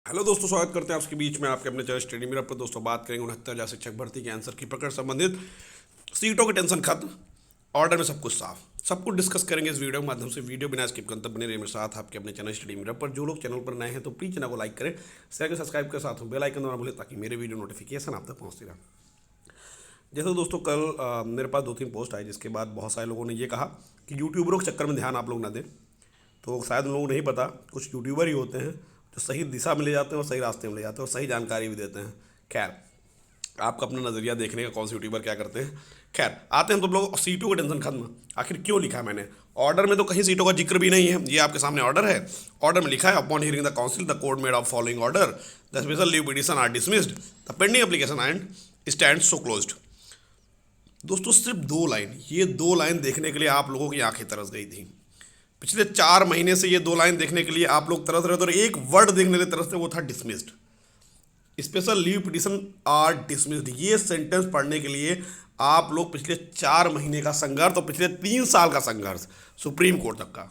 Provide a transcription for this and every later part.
Hello दोस्तों, स्वागत करते हैं आपके बीच में आपके अपने चैनल स्टडी मिरर पर। दोस्तों बात करेंगे 69,000 शिक्षक भर्ती के आंसर की प्रकरण संबंधित। सीटों की टेंशन खत्म, ऑर्डर में सब कुछ साफ, सब कुछ डिस्कस करेंगे इस वीडियो के माध्यम से। वीडियो बिना स्किप करते बने रहिए मेरे साथ आपके अपने चैनल स्टडी मिरर पर। जो लोग चैनल पर नए हैं तो प्लीज चैनल को लाइक करें, शेयर सब्सक्राइब के साथ बेल आइकन दबाना भूलें ताकि मेरे वीडियो नोटिफिकेशन आप तक पहुँचती रहे। जैसे दोस्तों कल मेरे पास 2-3 पोस्ट आई जिसके बाद बहुत सारे लोगों ने ये कहा कि यूट्यूबरों के चक्कर में ध्यान आप लोग ना दें। तो शायद उन लोगों को नहीं पता, कुछ यूट्यूबर ही होते हैं जो सही दिशा में ले जाते हैं और सही रास्ते में ले जाते हैं और सही जानकारी भी देते हैं। खैर, आपका अपना नज़रिया देखने का कौन से यूट्यूबर क्या करते हैं। खैर, आते हैं तो लोग सीटों की टेंशन खत्म। आखिर क्यों लिखा है मैंने? ऑर्डर में तो कहीं सीटों का जिक्र भी नहीं है। ये आपके सामने ऑर्डर है, ऑर्डर में लिखा है upon hearing the counsel the court made of following order the special leave petition are dismissed the pending application and stand so closed. दोस्तों सिर्फ 2 लाइन, ये 2 लाइन देखने के लिए आप लोगों की आंखें तरस गई थी। पिछले 4 महीने से ये 2 लाइन देखने के लिए आप लोग तरस रहे थे और एक वर्ड देखने के लिए तरस थे, वो था dismissed. Special leave petition are dismissed. ये सेंटेंस पढ़ने के लिए आप लोग पिछले 4 महीने का संघर्ष और पिछले 3 साल का संघर्ष सुप्रीम कोर्ट तक का।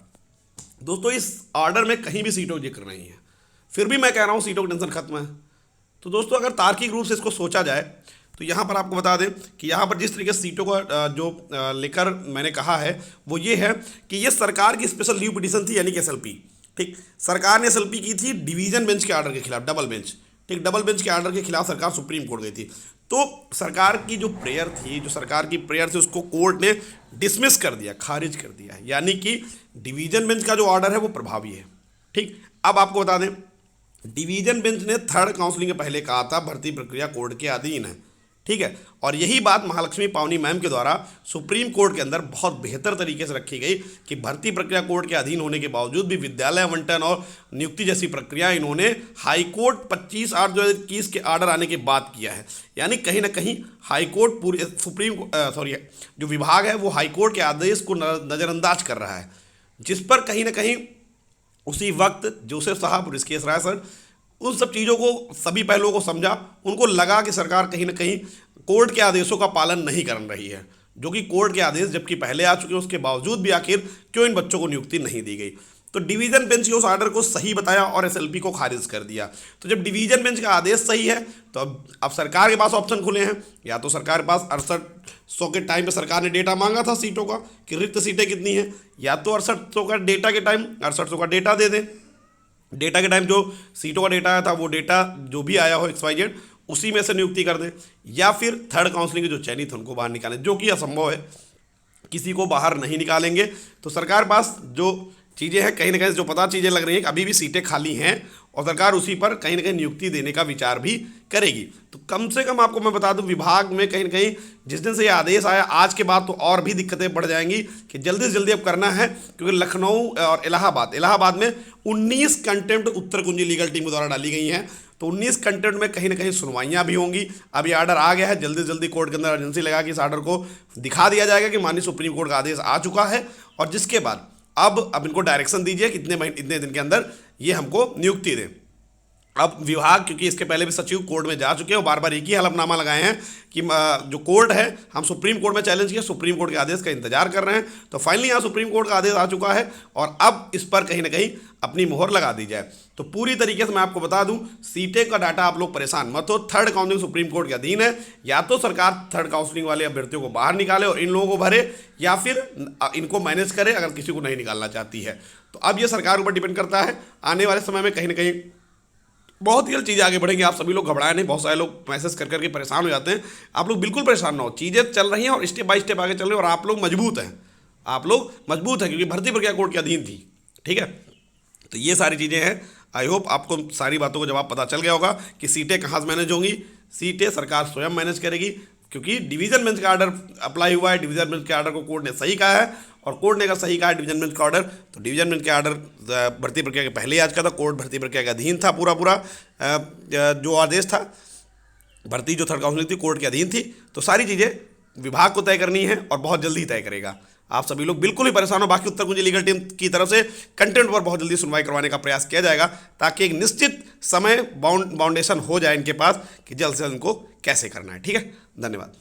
दोस्तों इस ऑर्डर में कहीं भी सीटों का जिक्र नहीं है, फिर भी मैं कह रहा हूँ सीटों की टेंशन खत्म है। तो दोस्तों अगर तार्किक रूप से इसको सोचा जाए तो यहाँ पर आपको बता दें कि यहाँ पर जिस तरीके से सीटों का जो लेकर मैंने कहा है वो ये है कि ये सरकार की स्पेशल लीव पिटीशन थी, यानी कि एसएलपी। ठीक, सरकार ने एसएलपी की थी डिवीजन बेंच के ऑर्डर के खिलाफ, डबल बेंच। ठीक, डबल बेंच के ऑर्डर के खिलाफ सरकार सुप्रीम कोर्ट गई थी। तो सरकार की जो प्रेयर थी, जो सरकार की प्रेयर थी, उसको कोर्ट ने डिसमिस कर दिया, खारिज कर दिया, यानी कि डिवीजन बेंच का जो ऑर्डर है वो प्रभावी है। ठीक, अब आपको बता दें डिवीजन बेंच ने थर्ड काउंसलिंग के पहले कहा था भर्ती प्रक्रिया कोर्ट के अधीन है। ठीक है, और यही बात महालक्ष्मी पावनी मैम के द्वारा सुप्रीम कोर्ट के अंदर बहुत बेहतर तरीके से रखी गई कि भर्ती प्रक्रिया कोर्ट के अधीन होने के बावजूद भी विद्यालय आवंटन और नियुक्ति जैसी प्रक्रिया इन्होंने हाईकोर्ट 25/8/2021 के ऑर्डर आने के बाद किया है। यानी कहीं ना कहीं हाईकोर्ट पूरे जो विभाग है वो हाईकोर्ट के आदेश को नज़रअंदाज कर रहा है, जिस पर कहीं ना कहीं उसी वक्त जोसेफ साहब और ऋषिकेश राय सर उन सब चीज़ों को, सभी पहलुओं को समझा। उनको लगा कि सरकार कहीं ना कहीं कोर्ट के आदेशों का पालन नहीं कर रही है, जो कि कोर्ट के आदेश जबकि पहले आ चुके हैं, उसके बावजूद भी आखिर क्यों इन बच्चों को नियुक्ति नहीं दी गई। तो डिवीजन बेंच ने उस ऑर्डर को सही बताया और एसएलपी को खारिज कर दिया। तो जब डिवीजन बेंच का आदेश सही है तो अब सरकार के पास ऑप्शन खुले हैं। या तो सरकार के पास 6800 के टाइम पे सरकार ने डेटा मांगा था सीटों का कि रिक्त सीटें कितनी हैं, या तो 6800 का डेटा के टाइम 6800 का डेटा दे दें। डेटा के टाइम जो सीटों का डेटा आया था वो डेटा जो भी आया हो XYZ उसी में से नियुक्ति कर दें, या फिर थर्ड काउंसलिंग के जो चयनित हैं उनको बाहर निकालें, जो कि असंभव है, किसी को बाहर नहीं निकालेंगे। तो सरकार पास जो चीज़ें हैं, कहीं ना कहीं जो पता चीज़ें लग रही हैं कि अभी भी सीटें खाली हैं और सरकार उसी पर कहीं ना कहीं नियुक्ति देने का विचार भी करेगी। तो कम से कम आपको मैं बता दूं विभाग में कहीं ना कहीं जिस दिन से ये आदेश आया आज के बाद तो और भी दिक्कतें बढ़ जाएंगी कि जल्दी से जल्दी अब करना है, क्योंकि लखनऊ और इलाहाबाद में 19 कंटेम्प्ट उत्तर कुंजी लीगल टीम द्वारा डाली गई हैं। तो 19 कंटेम्प्ट में कहीं ना कहीं सुनवाइयाँ भी होंगी। अब ये ऑर्डर आ गया है, जल्दी से जल्दी कोर्ट के अंदर अर्जेंसी लगा कि इस ऑर्डर को दिखा दिया जाएगा कि माननीय सुप्रीम कोर्ट का आदेश आ चुका है, और जिसके बाद अब इनको डायरेक्शन ददीजिए कि इतने दिन के अंदर ये हमको नियुक्ति दें। अब विभाग, क्योंकि इसके पहले भी सचिव कोर्ट में जा चुके हैं और बार बार एक ही हलफनामा लगाए हैं कि जो कोर्ट है हम सुप्रीम कोर्ट में चैलेंज किया, सुप्रीम कोर्ट के आदेश का इंतजार कर रहे हैं। तो फाइनली यहाँ सुप्रीम कोर्ट का आदेश आ चुका है और अब इस पर कहीं ना कहीं अपनी मोहर लगा दी जाए। तो पूरी तरीके से मैं आपको बता दूं, सीटें का डाटा आप लोग परेशान मत हो। थर्ड काउंसलिंग सुप्रीम कोर्ट के अधीन है। या तो सरकार थर्ड काउंसलिंग वाले अभ्यर्थियों को बाहर निकाले और इन लोगों को भरे, या फिर इनको मैनेज करे अगर किसी को नहीं निकालना चाहती है। तो अब ये सरकार ऊपर डिपेंड करता है। आने वाले समय में कहीं ना कहीं बहुत ही जल्द चीज़ें आगे बढ़ेंगी। आप सभी लोग घबराए नहीं, बहुत सारे लोग मैसेज कर करके परेशान हो जाते हैं। आप लोग बिल्कुल परेशान ना हो, चीज़ें चल रही हैं और स्टेप बाय स्टेप आगे चल रही हैं और आप लोग मजबूत हैं। आप लोग मजबूत हैं क्योंकि भर्ती प्रक्रिया कोर्ट के अधीन थी। ठीक है, तो ये सारी चीज़ें हैं। आई होप आपको सारी बातों का जवाब पता चल गया होगा कि सीटें कहाँ से मैनेज होंगी। सीटें सरकार स्वयं मैनेज करेगी, क्योंकि डिवीजन बेंच का ऑर्डर अप्लाई हुआ है। डिवीजन बेंच के ऑर्डर को कोर्ट ने सही कहा है और कोर्ट ने अगर सही कहा है डिवीजन बेंच का ऑर्डर, तो डिवीजन बेंच के ऑर्डर भर्ती प्रक्रिया के पहले ही आ चुका था। कोर्ट भर्ती प्रक्रिया के अधीन था। पूरा जो आदेश था, भर्ती जो थर्ड काउंसलिंग थी कोर्ट के अधीन थी। तो सारी चीज़ें विभाग को तय करनी है और बहुत जल्दी तय करेगा। आप सभी लोग बिल्कुल ही परेशान हो। बाकी उत्तर कुंजी लीगल टीम की तरफ से कंटेंट पर बहुत जल्दी सुनवाई करवाने का प्रयास किया जाएगा, ताकि एक निश्चित समय बाउंडेशन हो जाए इनके पास कि जल्द से जल्द इनको कैसे करना है। ठीक है, धन्यवाद।